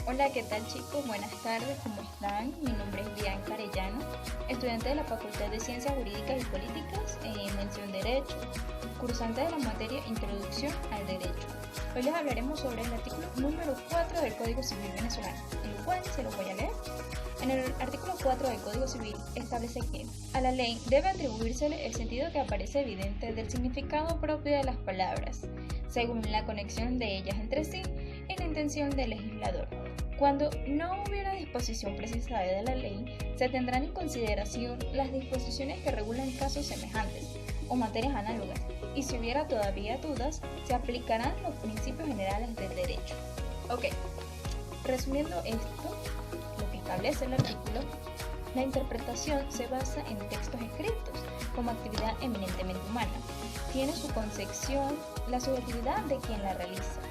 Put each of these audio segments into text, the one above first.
Hola, ¿qué tal chicos? Buenas tardes, ¿cómo están? Mi nombre es Bianca Arellano, estudiante de la Facultad de Ciencias Jurídicas y Políticas, mención Derecho, cursante de la materia Introducción al Derecho. Hoy les hablaremos sobre el artículo número 4 del Código Civil venezolano, el cual se lo voy a leer. En el artículo 4 del Código Civil establece que a la ley debe atribuírsele el sentido que aparece evidente del significado propio de las palabras, según la conexión de ellas entre sí y la intención del legislador. Cuando no hubiera disposición precisada de la ley, se tendrán en consideración las disposiciones que regulan casos semejantes o materias análogas, y si hubiera todavía dudas, se aplicarán los principios generales del derecho. Ok, resumiendo esto, lo que establece el artículo, la interpretación se basa en textos escritos como actividad eminentemente humana. Tiene su concepción la subjetividad de quien la realiza,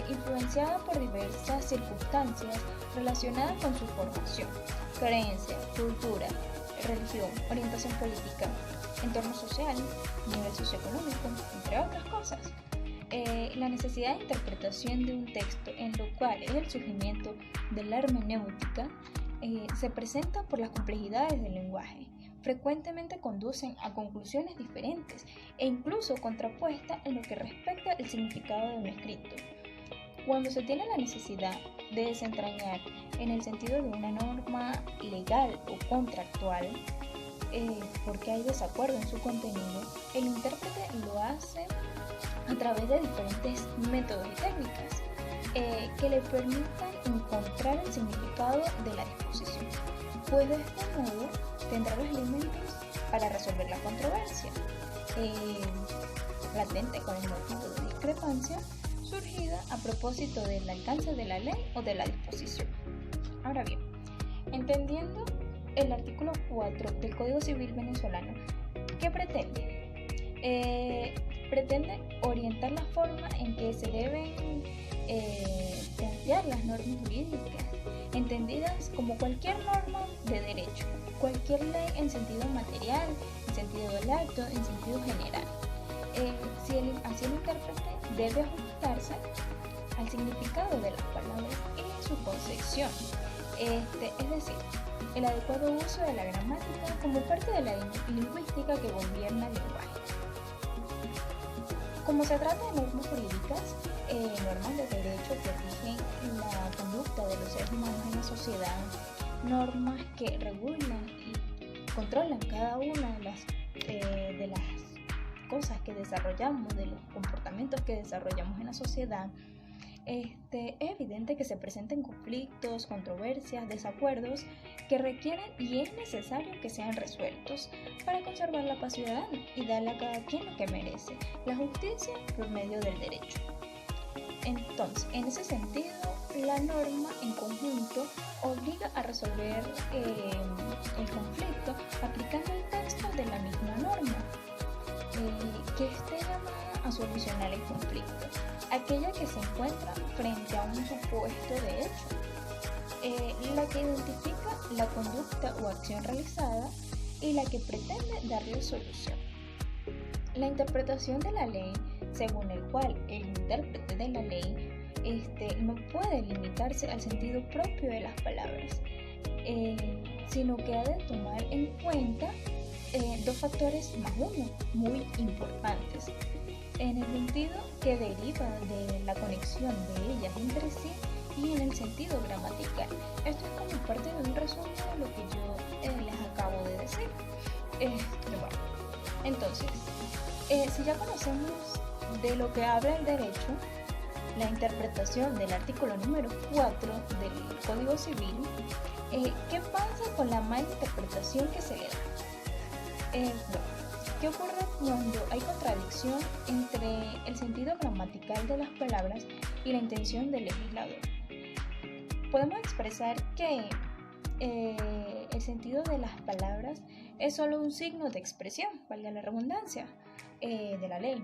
influenciada por diversas circunstancias relacionadas con su formación, creencia, cultura, religión, orientación política, entorno social, nivel socioeconómico, entre otras cosas. La necesidad de interpretación de un texto, en lo cual es el surgimiento de la hermenéutica, se presenta por las complejidades del lenguaje. Frecuentemente conducen a conclusiones diferentes e incluso contrapuestas en lo que respecta al significado de un escrito. Cuando se tiene la necesidad de desentrañar en el sentido de una norma legal o contractual, porque hay desacuerdo en su contenido, el intérprete lo hace a través de diferentes métodos y técnicas que le permitan encontrar el significado de la disposición, pues de este modo tendrá los elementos para resolver la controversia latente con el motivo de discrepancia surgida a propósito del alcance de la ley o de la disposición. Ahora bien, entendiendo el artículo 4 del Código Civil venezolano, ¿qué pretende? Pretende orientar la forma en que se deben plantear las normas jurídicas, entendidas como cualquier norma de derecho, cualquier ley en sentido material, en sentido lato, en sentido general. Así el intérprete debe ajustarse al significado de las palabras y su concepción, es decir, el adecuado uso de la gramática como parte de la lingüística que gobierna el lenguaje. Como se trata de normas jurídicas, normas de derecho que rigen la conducta de los seres humanos en la sociedad, normas que regulan y controlan cada una de las cosas que desarrollamos, de los comportamientos que desarrollamos en la sociedad, es evidente que se presenten conflictos, controversias, desacuerdos que requieren y es necesario que sean resueltos para conservar la paz ciudadana y darle a cada quien lo que merece, la justicia por medio del derecho. Entonces, en ese sentido, la norma en conjunto obliga a resolver el conflicto aplicando el texto de la misma norma, que esté llamada a solucionar el conflicto, aquella que se encuentra frente a un supuesto de hecho, la que identifica la conducta o acción realizada y la que pretende darle solución. La interpretación de la ley, según el cual el intérprete de la ley no puede limitarse al sentido propio de las palabras, sino que ha de tomar en cuenta dos factores más uno muy importantes, en el sentido que deriva de la conexión de ellas entre sí y en el sentido gramatical. Esto es como parte de un resumen de lo que yo les acabo de decir. Bueno, entonces, si ya conocemos de lo que habla el derecho, la interpretación del artículo número 4 del Código Civil, ¿qué pasa con la mala interpretación que se le da? ¿Qué ocurre cuando hay contradicción entre el sentido gramatical de las palabras y la intención del legislador? Podemos expresar que el sentido de las palabras es solo un signo de expresión, valga la redundancia, de la ley.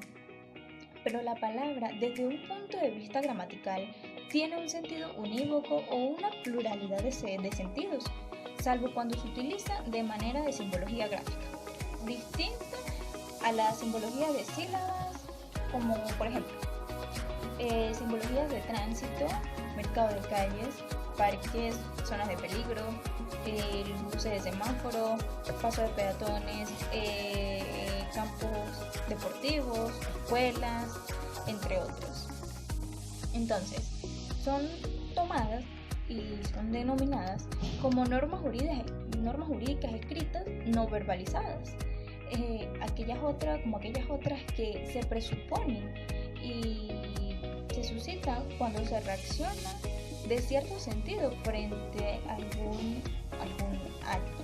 Pero la palabra, desde un punto de vista gramatical, tiene un sentido unívoco o una pluralidad de sentidos, salvo cuando se utiliza de manera de simbología gráfica, distinta a la simbología de sílabas, como por ejemplo simbologías de tránsito, mercado de calles, parques, zonas de peligro, luces de semáforo, paso de peatones, campos deportivos, escuelas, entre otros. Entonces, son tomadas y son denominadas como normas jurídicas escritas no verbalizadas. Aquellas otras que se presuponen y se suscitan cuando se reacciona de cierto sentido frente a algún acto.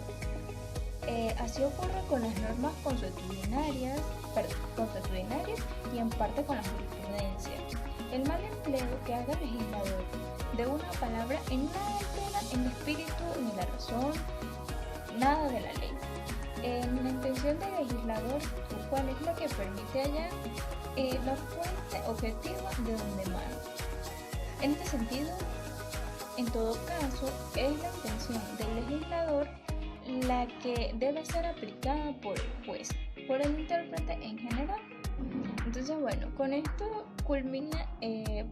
Así ocurre con las normas consuetudinarias y en parte con la jurisprudencia. El mal empleo que haga el legislador de una palabra en nada altera el espíritu ni la razón, nada de la ley. La intención del legislador, lo cual es lo que permite hallar la fuente objetiva de donde emana. En este sentido, en todo caso, es la intención del legislador la que debe ser aplicada por el juez, por el intérprete en general. Entonces, bueno, con esto culmina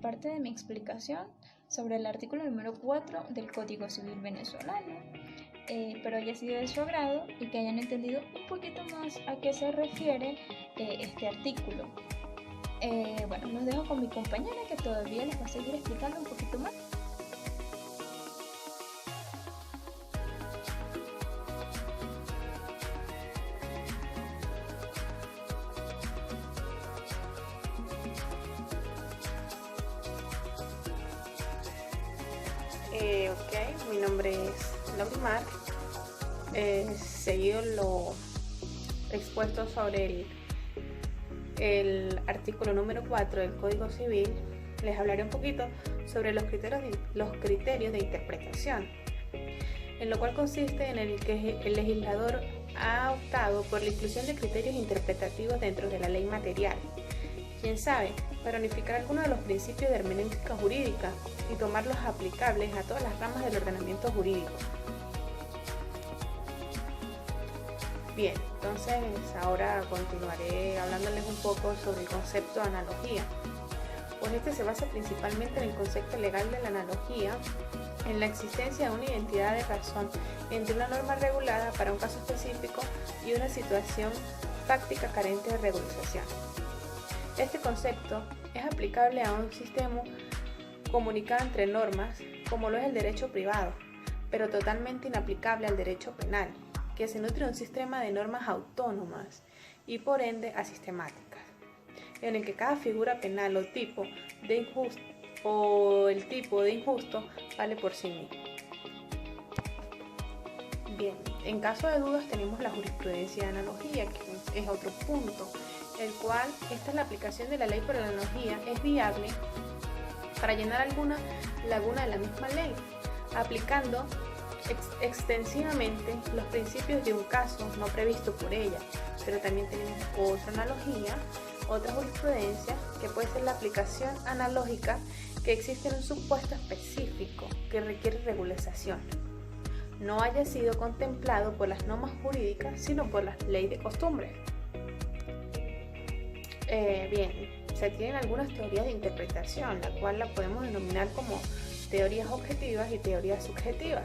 parte de mi explicación sobre el artículo número 4 del Código Civil venezolano. Espero haya sido de su agrado y que hayan entendido un poquito más a qué se refiere este artículo. Bueno, los dejo con mi compañera que todavía les va a seguir explicando un poquito más. Ok, mi nombre es Laurimar. Seguido lo expuesto sobre el artículo número 4 del Código Civil, les hablaré un poquito sobre los criterios de interpretación, en lo cual consiste en el que el legislador ha optado por la inclusión de criterios interpretativos dentro de la ley material, quién sabe, para unificar algunos de los principios de hermenéutica jurídica y tomarlos aplicables a todas las ramas del ordenamiento jurídico. Bien, entonces ahora continuaré hablándoles un poco sobre el concepto de analogía. Pues este se basa principalmente en el concepto legal de la analogía, en la existencia de una identidad de razón entre una norma regulada para un caso específico y una situación fáctica carente de regularización. Este concepto es aplicable a un sistema comunicado entre normas, como lo es el derecho privado, pero totalmente inaplicable al derecho penal, que se nutre de un sistema de normas autónomas y por ende asistemáticas, en el que cada figura penal o tipo de injusto vale por sí mismo. Bien, en caso de dudas tenemos la jurisprudencia de analogía, que es otro punto, el cual esta es la aplicación de la ley por analogía es viable para llenar alguna laguna de la misma ley, aplicando extensivamente los principios de un caso no previsto por ella, pero también tenemos otra analogía, otra jurisprudencia, que puede ser la aplicación analógica que existe en un supuesto específico que requiere regularización, no haya sido contemplado por las normas jurídicas, sino por las leyes de costumbre. Bien, se tienen algunas teorías de interpretación, la cual la podemos denominar como teorías objetivas y teorías subjetivas.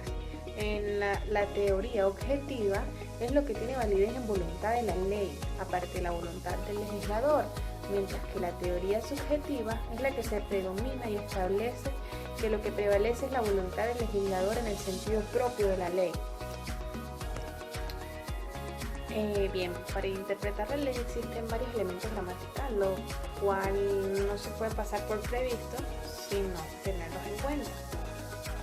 En la teoría objetiva es lo que tiene validez en voluntad de la ley, aparte de la voluntad del legislador, mientras que la teoría subjetiva es la que se predomina y establece que lo que prevalece es la voluntad del legislador en el sentido propio de la ley. Bien, para interpretar la ley existen varios elementos gramaticales, lo cual no se puede pasar por previsto sino tenerlos en cuenta.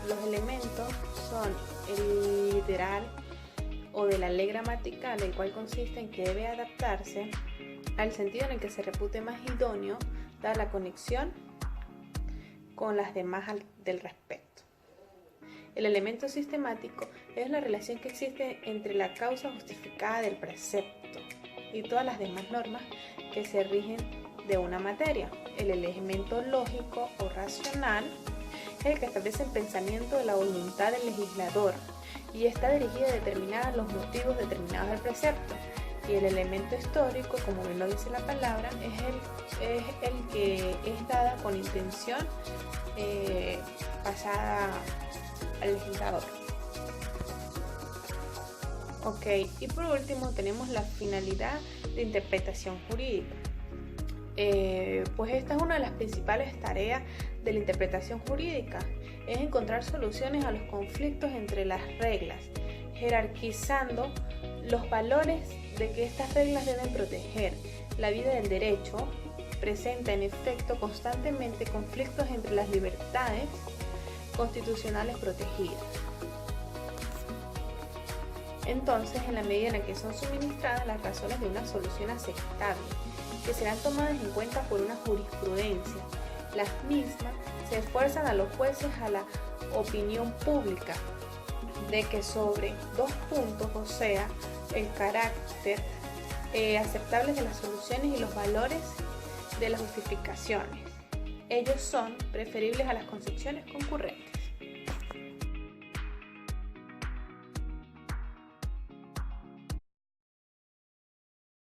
Los elementos son el literal o de la ley gramatical, el cual consiste en que debe adaptarse al sentido en el que se repute más idóneo, dada la conexión con las demás del respecto. El elemento sistemático es la relación que existe entre la causa justificada del precepto y todas las demás normas que se rigen de una materia. El elemento lógico o racional es el que establece el pensamiento de la voluntad del legislador y está dirigido a determinar los motivos determinados del precepto. Y el elemento histórico, como bien lo dice la palabra, es el que es dada con intención pasada al legislador. Ok, y por último tenemos la finalidad de interpretación jurídica. Pues esta es una de las principales tareas de la interpretación jurídica, es encontrar soluciones a los conflictos entre las reglas, jerarquizando los valores de que estas reglas deben proteger. La vida del derecho presenta en efecto constantemente conflictos entre las libertades constitucionales protegidas. Entonces, en la medida en que son suministradas las razones de una solución aceptable, que serán tomadas en cuenta por una jurisprudencia, las mismas se esfuerzan a los jueces, a la opinión pública, de que sobre dos puntos, o sea, el carácter aceptable de las soluciones y los valores de las justificaciones, ellos son preferibles a las concepciones concurrentes.